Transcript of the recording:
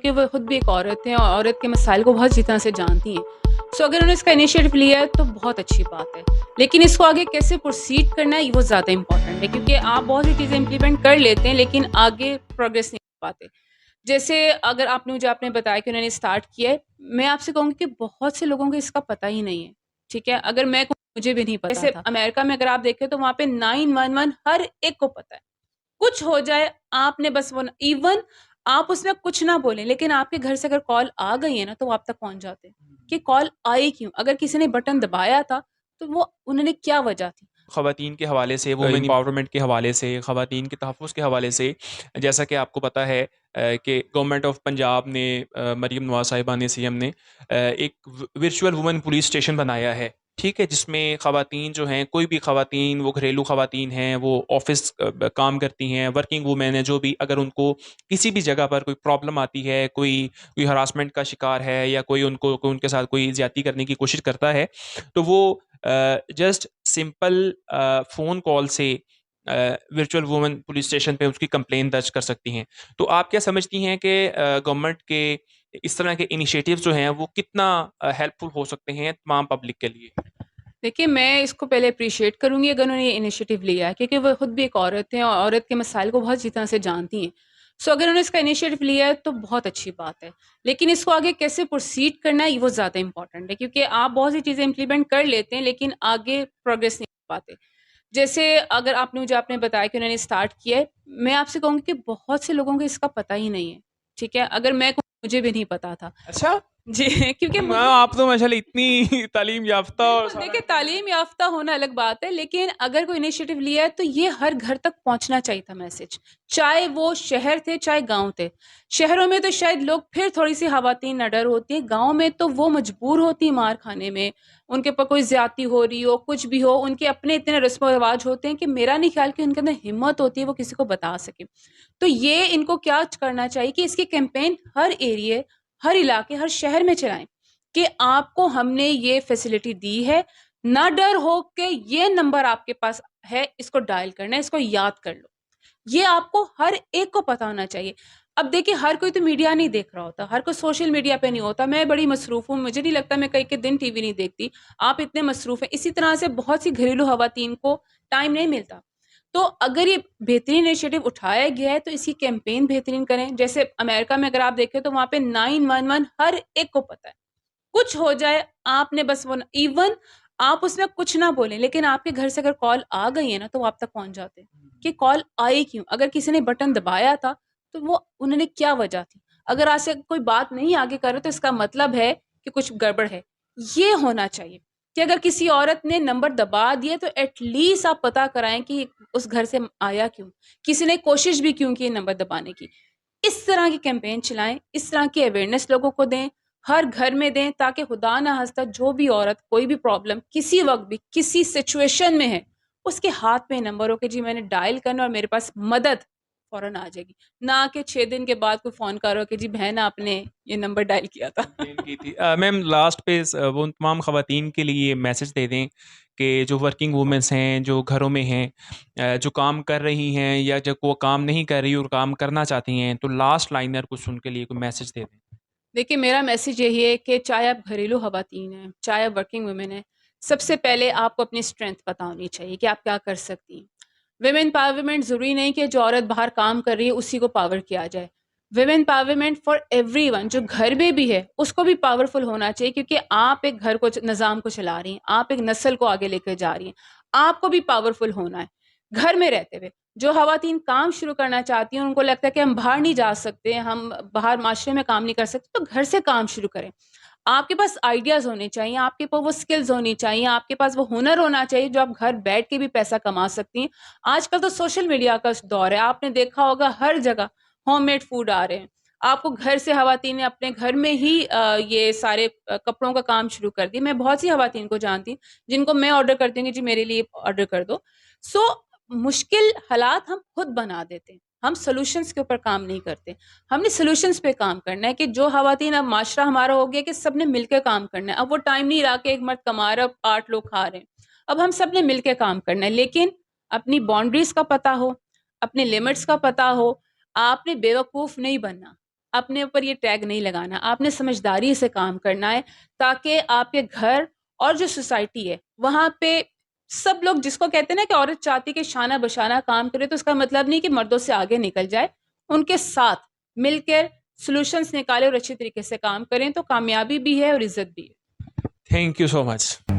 کہ وہ خود بھی ایک عورت ہیں اور عورت کے مسائل کو بہت اچھی طرح سے جانتی ہیں. سو اگر انہوں نے اس کا انیشیٹو لیا ہے تو بہت اچھی بات ہے، لیکن اس کو آگے کیسے پروسیڈ کرنا ہے وہ زیادہ امپورٹنٹ ہے، کیونکہ آپ بہت سی چیزیں امپلیمنٹ کر لیتے ہیں لیکن آگے پروگریس نہیں کر پاتے. جیسے اگر آپ نے بتایا کہ انہوں نے اسٹارٹ کیا ہے، میں آپ سے کہوں گی کہ بہت سے لوگوں کو اس کا پتہ ہی نہیں ہے. ٹھیک ہے، اگر میں کہوں مجھے بھی نہیں پتا تھا. جیسے امریکہ میں اگر آپ دیکھیں تو وہاں پہ 911 ہر ایک کو پتہ ہے. کچھ ہو جائے آپ نے بس وہ ایون آپ اس میں کچھ نہ بولیں لیکن آپ کے گھر سے اگر کال آ گئی ہے نا تو وہ آپ تک پہنچ جاتے ہیں کہ کال آئی کیوں. اگر کسی نے بٹن دبایا تھا تو وہ انہوں نے کیا وجہ تھی. خواتین کے حوالے سے، وومن امپاورمنٹ کے حوالے سے، خواتین کے تحفظ کے حوالے سے، جیسا کہ آپ کو پتہ ہے کہ گورنمنٹ آف پنجاب نے، مریم نواز صاحبہ نے، سی ایم نے ایک ورچوئل وومن پولیس اسٹیشن بنایا ہے. ٹھیک ہے، جس میں خواتین جو ہیں، کوئی بھی خواتین، وہ گھریلو خواتین ہیں، وہ آفس کام کرتی ہیں، ورکنگ وومین ہیں، جو بھی، اگر ان کو کسی بھی جگہ پر کوئی پرابلم آتی ہے، کوئی ہراسمنٹ کا شکار ہے، یا کوئی ان کے ساتھ کوئی زیادتی کرنے کی کوشش کرتا ہے، تو وہ جسٹ سمپل فون کال سے ورچوئل وومن پولیس اسٹیشن پہ اس کی کمپلین درج کر سکتی ہیں. تو آپ کیا سمجھتی ہیں کہ گورنمنٹ کے اس طرح کے انیشیٹیوز جو ہیں وہ کتنا ہیلپ فل ہو سکتے ہیں تمام پبلک کے لیے؟ دیکھیے، میں اس کو پہلے اپریشیٹ کروں گی اگر انہوں نے یہ انیشیٹو لیا ہے، کیونکہ وہ خود بھی ایک عورت ہیں اور عورت کے مسائل کو بہت اچھی طرح سے جانتی ہیں. سو اگر انہوں نے اس کا انیشیٹو لیا ہے تو بہت اچھی بات ہے، لیکن اس کو آگے کیسے پروسیڈ کرنا ہے وہ زیادہ امپورٹنٹ ہے، کیونکہ آپ بہت سی چیزیں امپلیمنٹ کر لیتے ہیں لیکن آگے پروگریس نہیں کر پاتے. جیسے اگر آپ نے بتایا کہ انہوں نے اسٹارٹ کیا ہے، میں آپ سے کہوں گی کہ بہت سے لوگوں کو اس کا پتہ ہی نہیں ہے. ٹھیک ہے، اگر میں کہوں مجھے بھی نہیں پتا تھا. اچھا، جی کیونکہ آپ تو ماشاءاللہ اتنی تعلیم یافتہ اور بالکل، دیکھیں تعلیم یافتہ ہونا الگ بات ہے، لیکن اگر کوئی انیشیٹو لیا ہے تو یہ ہر گھر تک پہنچنا چاہیے تھا میسج، چاہے وہ شہر تھے چاہے گاؤں تھے. شہروں میں تو شاید لوگ پھر تھوڑی سی خواتین نہ ڈر ہوتی ہیں، گاؤں میں تو وہ مجبور ہوتی ہیں مار کھانے میں، ان کے اوپر کوئی زیادتی ہو رہی ہو، کچھ بھی ہو، ان کے اپنے اتنے رسم و رواج ہوتے ہیں کہ میرا نہیں خیال کہ ان کے اندر ہمت ہوتی ہے وہ کسی کو بتا سکے. تو یہ ان کو کیا کرنا چاہیے کہ اس کی کیمپین ہر ایریے، ہر علاقے، ہر شہر میں چلائیں کہ آپ کو ہم نے یہ فیسلٹی دی ہے، نہ ڈر ہو کہ یہ نمبر آپ کے پاس ہے، اس کو ڈائل کرنا ہے، اس کو یاد کر لو. یہ آپ کو ہر ایک کو پتا ہونا چاہیے. اب دیکھیں ہر کوئی تو میڈیا نہیں دیکھ رہا ہوتا، ہر کوئی سوشل میڈیا پہ نہیں ہوتا. میں بڑی مصروف ہوں، مجھے نہیں لگتا میں کئی کے دن ٹی وی نہیں دیکھتی، آپ اتنے مصروف ہیں. اسی طرح سے بہت سی گھریلو خواتین کو ٹائم نہیں ملتا. تو اگر یہ بہترین انیشیٹو اٹھایا گیا ہے تو اس کی کیمپین بہترین کریں. جیسے امریکہ میں اگر آپ دیکھیں تو وہاں پہ 911 ہر ایک کو پتا ہے. کچھ ہو جائے آپ نے بس وہ ایون آپ اس میں کچھ نہ بولیں لیکن آپ کے گھر سے اگر کال آ گئی ہے نا تو وہ آپ تک پہنچ جاتے ہیں کہ کال آئی کیوں. اگر کسی نے بٹن دبایا تھا تو وہ انہوں نے کیا وجہ تھی. اگر آج سے کوئی بات نہیں آگے کر رہے تو اس کا مطلب ہے کہ کچھ گڑبڑ ہے. یہ ہونا چاہیے کہ اگر کسی عورت نے نمبر دبا دیے تو ایٹ لیسٹ آپ پتا کرائیں کہ اس گھر سے آیا کیوں، کسی نے کوشش بھی کیوں کی نمبر دبانے کی. اس طرح کی کیمپین چلائیں، اس طرح کی اویئرنیس لوگوں کو دیں، ہر گھر میں دیں، تاکہ خدا نہ خواستہ جو بھی عورت کوئی بھی پرابلم کسی وقت بھی کسی سچویشن میں ہے اس کے ہاتھ میں نمبر ہو کہ جی میں نے ڈائل کرنا اور میرے پاس مدد فوراً آ جائے گی، نہ کہ 6 دن کے بعد کوئی فون کرو کہ جی بہن آپ نے یہ نمبر ڈائل کیا تھا. کی تھی. میم لاسٹ پہ وہ تمام خواتین کے لیے میسج دے دیں کہ جو ورکنگ وومنس ہیں، جو گھروں میں ہیں، جو کام کر رہی ہیں یا جو وہ کام نہیں کر رہی اور کام کرنا چاہتی ہیں، تو لاسٹ لائنر کچھ ان کے لیے کوئی میسج دے دیں. دیکھیے میرا میسج یہی ہے کہ چاہے آپ گھریلو خواتین ہیں چاہے آپ ورکنگ ویمن ہیں، سب سے پہلے آپ کو اپنی اسٹرینتھ پتہ ہونی چاہیے کہ آپ کیا کر سکتی ہیں. ویمن پاورمنٹ ضروری نہیں کہ جو عورت باہر کام کر رہی ہے اسی کو پاور کیا جائے. ویمن پاورمنٹ فار ایوری ون، جو گھر میں بھی ہے اس کو بھی پاورفل ہونا چاہیے، کیونکہ آپ ایک گھر کو، نظام کو چلا رہی ہیں، آپ ایک نسل کو آگے لے کے جا رہی ہیں، آپ کو بھی پاورفل ہونا ہے. گھر میں رہتے ہوئے جو خواتین کام شروع کرنا چاہتی ہیں، ان کو لگتا ہے کہ ہم باہر نہیں جا سکتے، ہم باہر معاشرے میں کام نہیں کر سکتے، تو گھر سے کام شروع کریں. آپ کے پاس آئیڈیاز ہونے چاہیے، آپ کے پاس وہ سکلز ہونی چاہیے، آپ کے پاس وہ ہنر ہونا چاہیے جو آپ گھر بیٹھ کے بھی پیسہ کما سکتی ہیں. آج کل تو سوشل میڈیا کا دور ہے، آپ نے دیکھا ہوگا ہر جگہ ہوم میڈ فوڈ آ رہے ہیں. آپ کو گھر سے خواتین نے اپنے گھر میں ہی یہ سارے کپڑوں کا کام شروع کر دی. میں بہت سی خواتین کو جانتی ہوں جن کو میں آرڈر کرتی ہوں کہ جی میرے لیے آرڈر کر دو. سو مشکل حالات ہم خود بنا دیتے ہیں، ہم سولوشنز کے اوپر کام نہیں کرتے. ہم نے سولوشنز پہ کام کرنا ہے کہ جو خواتین، اب معاشرہ ہمارا ہو گیا کہ سب نے مل کے کام کرنا ہے. اب وہ ٹائم نہیں رہا کہ ایک مرد کما رہا 8 لوگ کھا رہے ہیں. اب ہم سب نے مل کے کام کرنا ہے، لیکن اپنی باؤنڈریز کا پتہ ہو، اپنے لمٹس کا پتہ ہو. آپ نے بیوقوف نہیں بننا، اپنے اوپر یہ ٹیگ نہیں لگانا. آپ نے سمجھداری سے کام کرنا ہے تاکہ آپ کے گھر اور جو سوسائٹی ہے وہاں پہ سب لوگ, جس کو کہتے ہیں نا کہ عورت چاہتی کہ شانہ بشانہ کام کرے, تو اس کا مطلب نہیں کہ مردوں سے آگے نکل جائے. ان کے ساتھ مل کر سولوشنز نکالے اور اچھی طریقے سے کام کریں تو کامیابی بھی ہے اور عزت بھی ہے. Thank you so much.